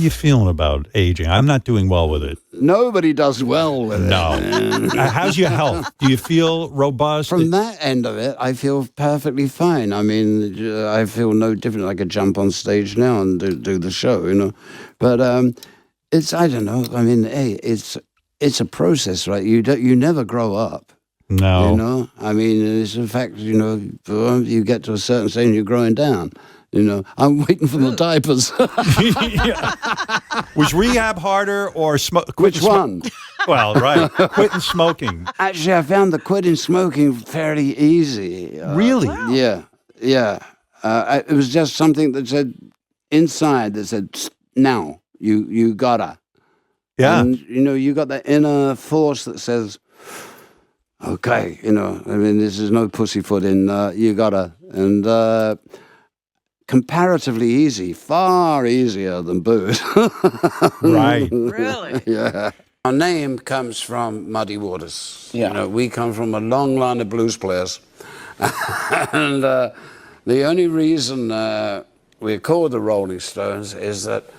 How you feeling about aging? I'm not doing well with it. Nobody does well with it. No. How's your health? Do you feel robust? From that end of it, I feel perfectly fine. I mean, I feel no different. I could jump on stage now and do the show, you know. But it's, I don't know. I mean, hey, it's a process, right? You never grow up. No. You know, I mean, it's a fact, you know, you get to a certain stage and you're growing down. You know, I'm waiting for the diapers. Was rehab harder or Which one? Well, right. Quitting smoking. Actually, I found the quitting smoking fairly easy. Really? Wow. Yeah. It was just something that said inside that said, now, you gotta. Yeah. And, you know, you got that inner force that says, okay, you know, I mean, this is no pussyfooting, you gotta. And comparatively easy, far easier than booze. Right. Really? Yeah. Our name comes from Muddy Waters. Yeah. You know, we come from a long line of blues players. And the only reason we're called the Rolling Stones is that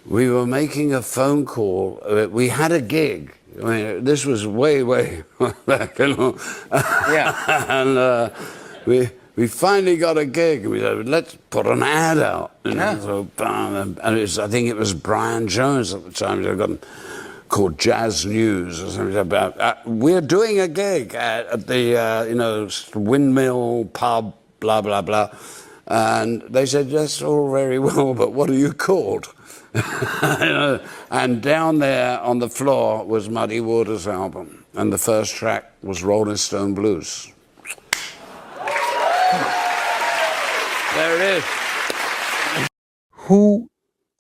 we were making a phone call. We had a gig. I mean, this was way back, you know. Yeah. And we finally got a gig. We said, let's put an ad out. You know? Yeah. So, and I think it was Brian Jones at the time. They got called Jazz News or something about. We're doing a gig at the you know, Windmill Pub, blah blah blah. And they said, that's all very well, but what are you called? You know, and down there on the floor was Muddy Waters' album, and the first track was Rolling Stone Blues. There it is. Who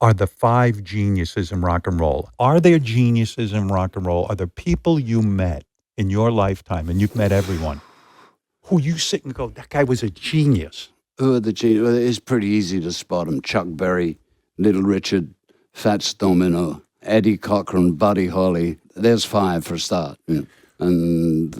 are the 5 geniuses in rock and roll? Are there geniuses in rock and roll? Are there people you met in your lifetime, and you've met everyone, who you sit and go, that guy was a genius? Who are the geniuses? Well, it's pretty easy to spot them. Chuck Berry, Little Richard, Fats Domino, Eddie Cochran, Buddy Holly. There's 5 for a start. You know. And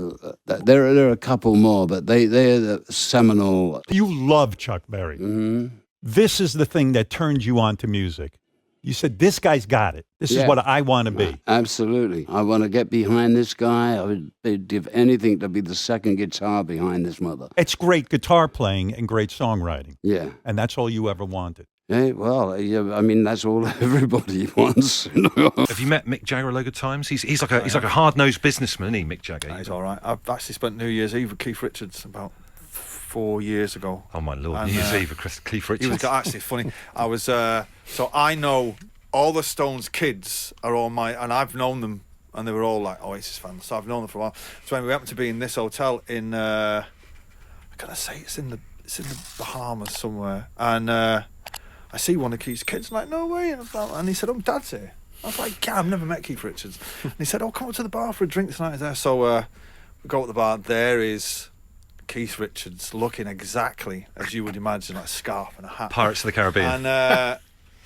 there are a couple more, but they're the seminal. You love Chuck Berry. Mm-hmm. This is the thing that turned you on to music. You said, this guy's got it. This is Yeah. what I want to be. Absolutely. I want to get behind this guy. I would give anything to be the second guitar behind this mother. It's great guitar playing and great songwriting. Yeah. And that's all you ever wanted. Yeah, well, yeah, I mean, that's all everybody wants. You know? Have you met Mick Jagger a load of times? He's like a hard-nosed businessman, isn't he, Mick Jagger? He's all right. I've actually spent New Year's Eve with Keith Richards about 4 years ago. Oh my lord, And, New Year's Eve with Keith Richards. He was actually funny. I was so I know all the Stones kids are all and I've known them, and they were all like Oasis fans. So I've known them for a while. So when we happened to be in this hotel in, I gotta say it's in the Bahamas somewhere, and I see one of Keith's kids, like, no way, and he said, "Oh, Dad's here." I was like, "Yeah, I've never met Keith Richards." And he said, "Oh, come up to the bar for a drink tonight." There, so we go to the bar. There is Keith Richards, looking exactly as you would imagine, like a scarf and a hat. Pirates of the Caribbean. And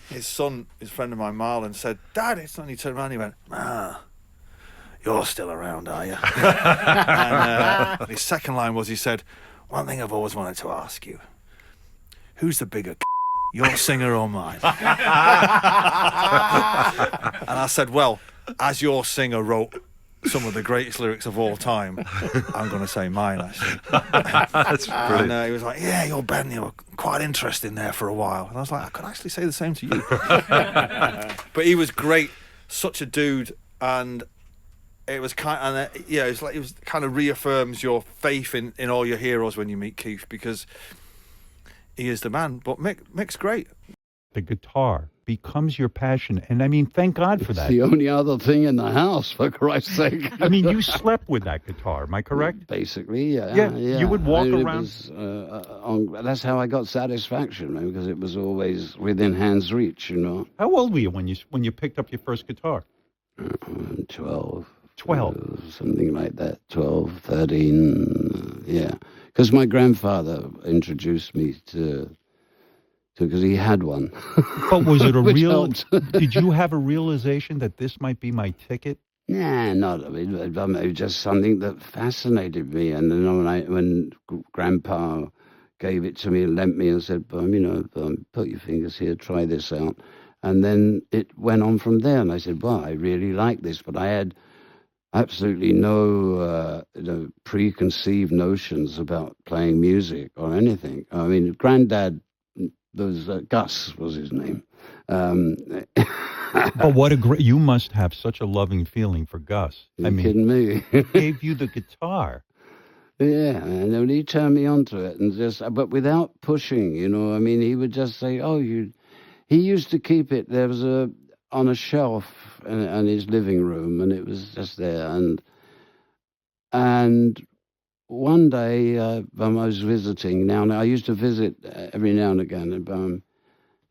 his son, his friend of mine, Marlon, said, "Dad, it's not." He turned around and he went, "You're still around, are you?" And his second line was, he said, "One thing I've always wanted to ask you, who's the bigger your singer or mine?" And I said, "Well, as your singer wrote some of the greatest lyrics of all time, I'm going to say mine, actually." That's brilliant. And he was like, "Yeah, your band, you were quite interesting there for a while." And I was like, "I could actually say the same to you." But he was great, such a dude, and it was kind of, it's like, it was kind of reaffirms your faith in all your heroes when you meet Keith, because he is the man. But Mick's great. The guitar becomes your passion. And I mean, thank God for It's that. the only other thing in the house, for Christ's sake. I mean, you slept with that guitar. Am I correct? Basically, yeah. Yeah, you would walk it around- was, that's how I got satisfaction, man, because it was always within hand's reach, you know. How old were you when you picked up your first guitar? 12. 12. Something like that. 12, 13, yeah. Because my grandfather introduced me to because he had one. But was it a Which real? helped. Did you have a realization that this might be my ticket? Nah, not. I mean, it was just something that fascinated me. And then when Grandpa gave it to me and lent me and said, put your fingers here, try this out. And then it went on from there. And I said, well, I really like this. But I had absolutely no preconceived notions about playing music or anything. I mean, Granddad, Gus was his name. But what a great, you must have such a loving feeling for Gus. You kidding me? He gave you the guitar. Yeah, and he turned me onto it, and but without pushing, you know. I mean, he would just say, "Oh, you." He used to keep it. There was on a shelf in his living room, and it was just there. And one day, I was visiting. Now I used to visit every now and again. And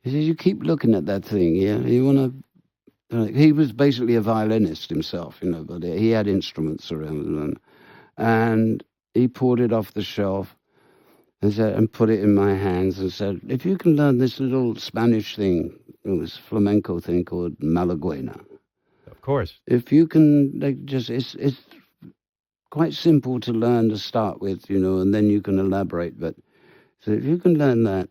he said, "You keep looking at that thing, yeah? You want to?" He was basically a violinist himself, you know, but he had instruments around, and he pulled it off the shelf and put it in my hands and said, "If you can learn this little Spanish thing, this flamenco thing called Malaguena, Of course. if you can, it's quite simple to learn to start with, you know, and then you can elaborate. But so if you can learn that,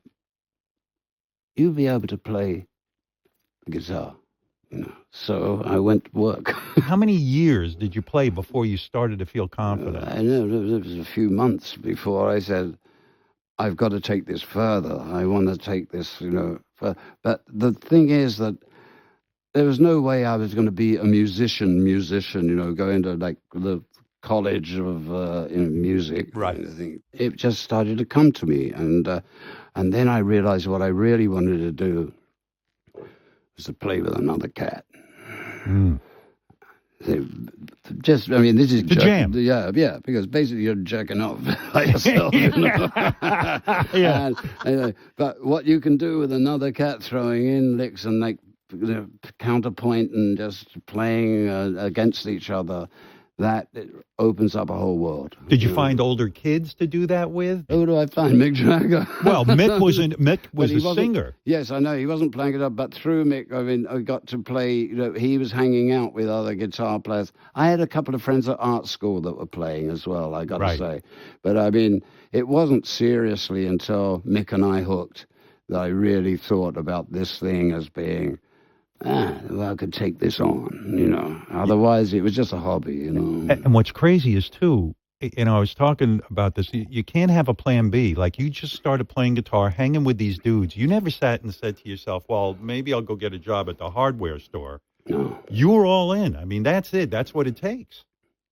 you'll be able to play the guitar." You know, so I went to work. How many years did you play before you started to feel confident? I know, it was a few months before I said, I've got to take this further. I want to take this, you know. But the thing is that there was no way I was going to be a musician, you know, go into like the college of music. Right. Kind of thing. It just started to come to me. And then I realized what I really wanted to do was to play with another cat. Mm. Just, I mean, this is to jam. Yeah, because basically you're jerking off by yourself. You know? Yeah. But what you can do with another cat throwing in licks and like counterpoint and just playing against each other, that it opens up a whole world. Did you find older kids to do that with? Who do I find? Mick Jagger. Well, Mick was But a singer. Yes, I know. He wasn't playing it up, but through Mick, I mean, I got to play, you know, he was hanging out with other guitar players. I had a couple of friends at art school that were playing as well, I got to say. But I mean, it wasn't seriously until Mick and I hooked that I really thought about this thing as being, well, I could take this on, you know. Otherwise, it was just a hobby, you know. And what's crazy is, too, you know, I was talking about this, you can't have a plan B. Like, you just started playing guitar, hanging with these dudes. You never sat and said to yourself, well, maybe I'll go get a job at the hardware store. No. You were all in. I mean, that's it. That's what it takes.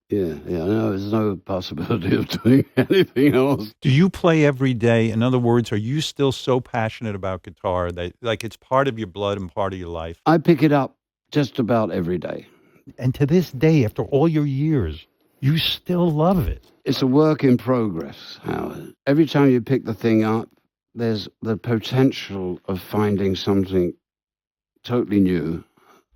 Yeah, no, there's no possibility of doing anything else. Do you play every day? In other words, are you still so passionate about guitar that, like, it's part of your blood and part of your life? I pick it up just about every day. And to this day, after all your years, you still love it. It's a work in progress, Howard. Every time you pick the thing up, there's the potential of finding something totally new.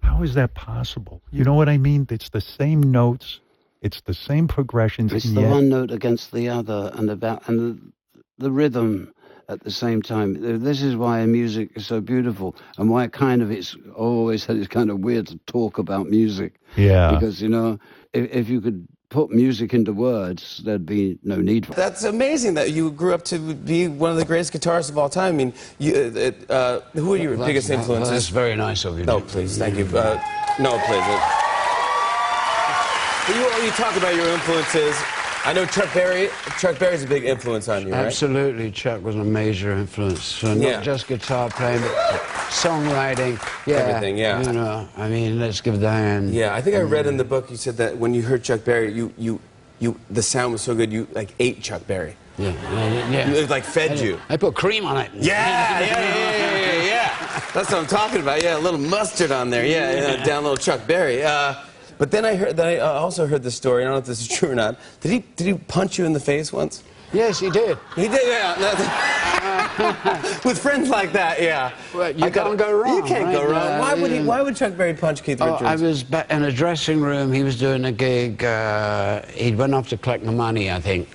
How is that possible? You know what I mean? It's the same notes. It's the same progressions. It's and the yet, one note against the other, and the rhythm at the same time. This is why music is so beautiful, and why it's always said it's kind of weird to talk about music. Yeah. Because, you know, if you could put music into words, there'd be no need for it. That's amazing that you grew up to be one of the greatest guitarists of all time. I mean, who are your biggest influences? That's very nice of you. No, please, thank you. No, please. You talk about your influences. I know Chuck Berry. Chuck Berry's a big influence on you, right? Absolutely, Chuck was a major influence. Not just guitar playing, but songwriting. Yeah, everything. Yeah. You know, I mean, let's give the hand. Yeah, I think I read in the book you said that when you heard Chuck Berry, the sound was so good you like ate Chuck Berry. Yeah. It like fed you. I put cream on it. Yeah. That's what I'm talking about. Yeah, a little mustard on there. Yeah, down a little Chuck Berry. But then I also heard the story. I don't know if this is true or not. Did he punch you in the face once? Yes, he did. He did, yeah. With friends like that, yeah. Well, you can't go wrong. You can't go wrong. Why would Chuck Berry punch Keith Richards? I was in a dressing room. He was doing a gig. He'd went off to collect the money, I think.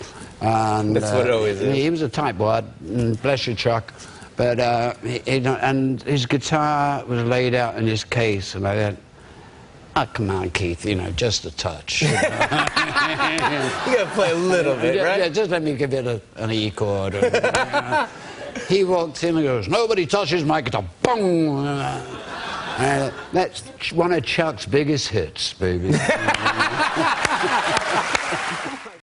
And, that's what it always is. He was a tightwad. Bless you, Chuck. But and his guitar was laid out in his case, and I said, "Oh, come on, Keith, you know, just a touch." You know? You gotta play a little bit, right? Yeah, just let me give it an E chord. He walked in and goes, "Nobody touches my guitar." Boom! That's one of Chuck's biggest hits, baby.